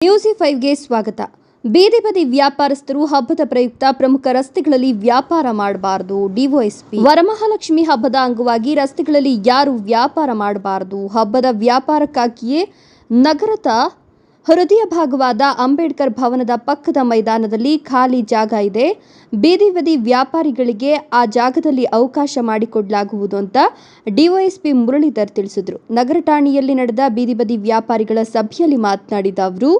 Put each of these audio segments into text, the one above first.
ನ್ಯೂಸ್5ಗೆ ಸ್ವಾಗತ. ಬೀದಿ ಬದಿ ವ್ಯಾಪಾರಸ್ಥರು ಹಬ್ಬದ ಪ್ರಯುಕ್ತ ಪ್ರಮುಖ ರಸ್ತೆಗಳಲ್ಲಿ ವ್ಯಾಪಾರ ಮಾಡಬಾರದು. ಡಿವೈಎಸ್ಪಿ. ವರಮಹಾಲಕ್ಷ್ಮಿ ಹಬ್ಬದ ಅಂಗವಾಗಿ ರಸ್ತೆಗಳಲ್ಲಿ ಯಾರು ವ್ಯಾಪಾರ ಮಾಡಬಾರದು. ಹಬ್ಬದ ವ್ಯಾಪಾರಕ್ಕಾಗಿಯೇ ನಗರದ ಹೃದಯ ಭಾಗವಾದ ಅಂಬೇಡ್ಕರ್ ಭವನದ ಪಕ್ಕದ ಮೈದಾನದಲ್ಲಿ ಖಾಲಿ ಜಾಗ ಇದೆ. ಬೀದಿ ಬದಿ ವ್ಯಾಪಾರಿಗಳಿಗೆ ಆ ಜಾಗದಲ್ಲಿ ಅವಕಾಶ ಮಾಡಿಕೊಡಲಾಗುವುದು ಅಂತ ಡಿವೈಎಸ್ಪಿ ಮುರಳೀಧರ್ ತಿಳಿಸಿದರು. ನಗರ ಠಾಣೆಯಲ್ಲಿ ನಡೆದ ಬೀದಿ ಬದಿ ವ್ಯಾಪಾರಿಗಳ ಸಭೆಯಲ್ಲಿ ಮಾತನಾಡಿದ ಅವರು,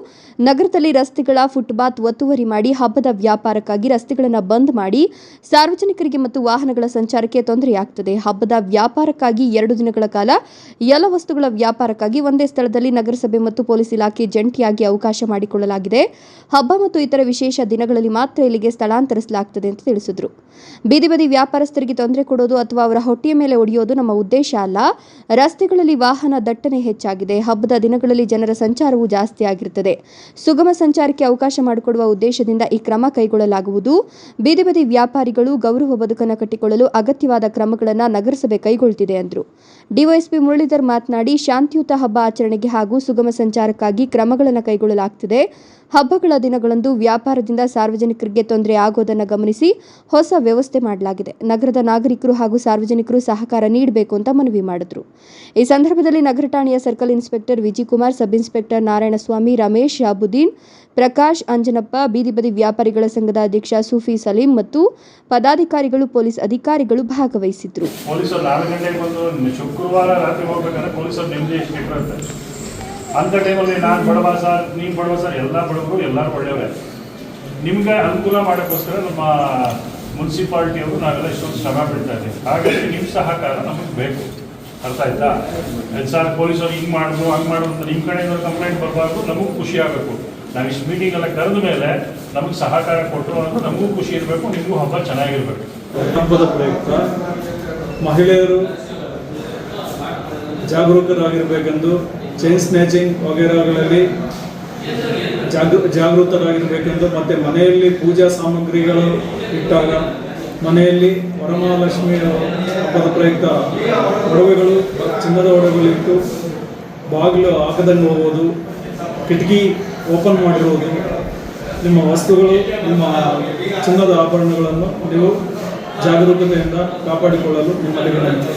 ನಗರದಲ್ಲಿ ರಸ್ತೆಗಳ ಫುಟ್ಪಾತ್ ಒತ್ತುವರಿ ಮಾಡಿ ಹಬ್ಬದ ವ್ಯಾಪಾರಕ್ಕಾಗಿ ರಸ್ತೆಗಳನ್ನು ಬಂದ್ ಮಾಡಿ ಸಾರ್ವಜನಿಕರಿಗೆ ಮತ್ತು ವಾಹನಗಳ ಸಂಚಾರಕ್ಕೆ ತೊಂದರೆಯಾಗುತ್ತದೆ. ಹಬ್ಬದ ವ್ಯಾಪಾರಕ್ಕಾಗಿ 2 ದಿನಗಳ ಕಾಲ ಎಲ್ಲ ವಸ್ತುಗಳ ವ್ಯಾಪಾರಕ್ಕಾಗಿ ಒಂದೇ ಸ್ಥಳದಲ್ಲಿ ನಗರಸಭೆ ಮತ್ತು ಪೊಲೀಸ್ ಇಲಾಖೆ ಜಂಟಿಯಾಗಿ ಅವಕಾಶ ಮಾಡಿಕೊಳ್ಳಲಾಗಿದೆ. ಹಬ್ಬ ಮತ್ತು ಇತರ ವಿಶೇಷ ದಿನಗಳಲ್ಲಿ ಮಾತ್ರ ಇಲ್ಲಿಗೆ ಸ್ಥಳಾಂತರಿಸಲಾಗುತ್ತದೆ ಅಂತ ತಿಳಿಸಿದರು. ಬೀದಿ ಬದಿ ವ್ಯಾಪಾರಸ್ಥರಿಗೆ ತೊಂದರೆ ಕೊಡೋದು ಅಥವಾ ಅವರ ಹೊಟ್ಟೆಯ ಮೇಲೆ ಒಡೆಯೋದು ನಮ್ಮ ಉದ್ದೇಶ ಅಲ್ಲ. ರಸ್ತೆಗಳಲ್ಲಿ ವಾಹನ ದಟ್ಟಣೆ ಹೆಚ್ಚಾಗಿದೆ. ಹಬ್ಬದ ದಿನಗಳಲ್ಲಿ ಜನರ ಸಂಚಾರವೂ ಜಾಸ್ತಿ ಆಗಿರುತ್ತದೆ. ಸುಗಮ ಸಂಚಾರಕ್ಕೆ ಅವಕಾಶ ಮಾಡಿಕೊಡುವ ಉದ್ದೇಶದಿಂದ ಈ ಕ್ರಮ ಕೈಗೊಳ್ಳಲಾಗುವುದು. ಬೀದಿ ಬದಿ ವ್ಯಾಪಾರಿಗಳು ಗೌರವ ಬದುಕನ್ನು ಕಟ್ಟಿಕೊಳ್ಳಲು ಅಗತ್ಯವಾದ ಕ್ರಮಗಳನ್ನು ನಗರಸಭೆ ಕೈಗೊಳ್ಳುತ್ತಿದೆ ಎಂದರು. ಡಿವೈಎಸ್ಪಿ ಮುರಳೀಧರ್ ಮಾತನಾಡಿ, ಶಾಂತಿಯುತ ಹಬ್ಬ ಆಚರಣೆಗೆ ಹಾಗೂ ಸುಗಮ ಸಂಚಾರಕ್ಕಾಗಿ ಕ್ರಮಗಳನ್ನು ಕೈಗೊಳ್ಳಲಾಗುತ್ತಿದೆ. ಹಬ್ಬಗಳ ದಿನಗಳಂದು ವ್ಯಾಪಾರದಿಂದ ಸಾರ್ವಜನಿಕರಿಗೆ ತೊಂದರೆ ಆಗೋದನ್ನು ಗಮನಿಸಿ ಹೊಸ ವ್ಯವಸ್ಥೆ ಮಾಡಲಾಗಿದೆ. ನಗರದ ನಾಗರಿಕರು ಹಾಗೂ ಸಾರ್ವಜನಿಕರು ಸಹಕಾರ ನೀಡಬೇಕು ಅಂತ ಮನವಿ ಮಾಡಿದರು. ಈ ಸಂದರ್ಭದಲ್ಲಿ ನಗರ ಠಾಣೆಯ circle inspector Vijikumar, sub inspector Narayanaswamy, Ramesh, Shabuddin, Prakash, Anjanappa, ಬೀದಿ ಬದಿ ವ್ಯಾಪಾರಿಗಳ ಸಂಘದ ಅಧ್ಯಕ್ಷ ಸೂಫಿ ಸಲೀಂ ಮತ್ತು ಪದಾಧಿಕಾರಿಗಳು, ಪೊಲೀಸ್ ಅಧಿಕಾರಿಗಳು ಭಾಗವಹಿಸಿದ್ರು. ಅಂಥ ಟೈಮಲ್ಲಿ ನಾನು ಬಡವ ಸರ್, ನೀವು ಬಡವ ಸರ್, ಎಲ್ಲ ಬಡವರು ಎಲ್ಲರೂ ಒಳ್ಳೆಯವರೇ. ನಿಮಗೆ ಅನುಕೂಲ ಮಾಡೋಕ್ಕೋಸ್ಕರ ನಮ್ಮ ಮುನ್ಸಿಪಾಲ್ಟಿಯವರು ನಾವೆಲ್ಲ ಇಷ್ಟೊಂದು ಶ್ರಮ ಬೀಳ್ತಾ ಇದ್ದೀವಿ. ಹಾಗಾಗಿ ನಿಮ್ಮ ಸಹಕಾರ ನಮಗೆ ಬೇಕು. ಅರ್ಥ ಆಯ್ತಾ? ಸರ್ ಪೊಲೀಸರು ಹಿಂಗೆ ಮಾಡಿದ್ರು ಹಂಗೆ ಮಾಡಿದ್ರು ಅಂತ ನಿಮ್ಮ ಕಡೆಯಿಂದ ಕಂಪ್ಲೇಂಟ್ ಬರಬಾರ್ದು. ನಮಗೂ ಖುಷಿ ಆಗಬೇಕು. ನಾವು ಇಷ್ಟು ಮೀಟಿಂಗ್ ಎಲ್ಲ ಕರೆದ ಮೇಲೆ ನಮಗೆ ಸಹಕಾರ ಕೊಟ್ಟರು ಅನ್ನೋದು ನಮಗೂ ಖುಷಿ ಇರಬೇಕು, ನಿಮಗೂ ಹಬ್ಬ ಚೆನ್ನಾಗಿರ್ಬೇಕು. ಹಬ್ಬದ ಪ್ರಯುಕ್ತ ಮಹಿಳೆಯರು ಜಾಗರೂಕರಾಗಿರಬೇಕೆಂದು ಚೈನ್ ಸ್ನ್ಯಾಚಿಂಗ್ ವಗೇರಾಗಳಲ್ಲಿ ಜಾಗೃತರಾಗಿರಬೇಕೆಂದು ಮತ್ತು ಮನೆಯಲ್ಲಿ ಪೂಜಾ ಸಾಮಗ್ರಿಗಳು ಇಟ್ಟಾಗ ಮನೆಯಲ್ಲಿ ವರಮಹಾಲಕ್ಷ್ಮಿ ಹಬ್ಬದ ಪ್ರಯುಕ್ತ ಒಡವೆಗಳು, ಚಿನ್ನದ ಒಡವೆಗಳು ಇಟ್ಟು ಬಾಗಿಲು ಹಾಕದಂಗೆ ಹೋಗೋದು, ಕಿಟಕಿ ಓಪನ್ ಮಾಡಿರುವುದು, ನಿಮ್ಮ ವಸ್ತುಗಳು, ನಿಮ್ಮ ಚಿನ್ನದ ಆಭರಣಗಳನ್ನು ನೀವು ಜಾಗರೂಕತೆಯಿಂದ ಕಾಪಾಡಿಕೊಳ್ಳಲು ನಿಮ್ಮಲ್ಲಿ ವಿನಂತಿ.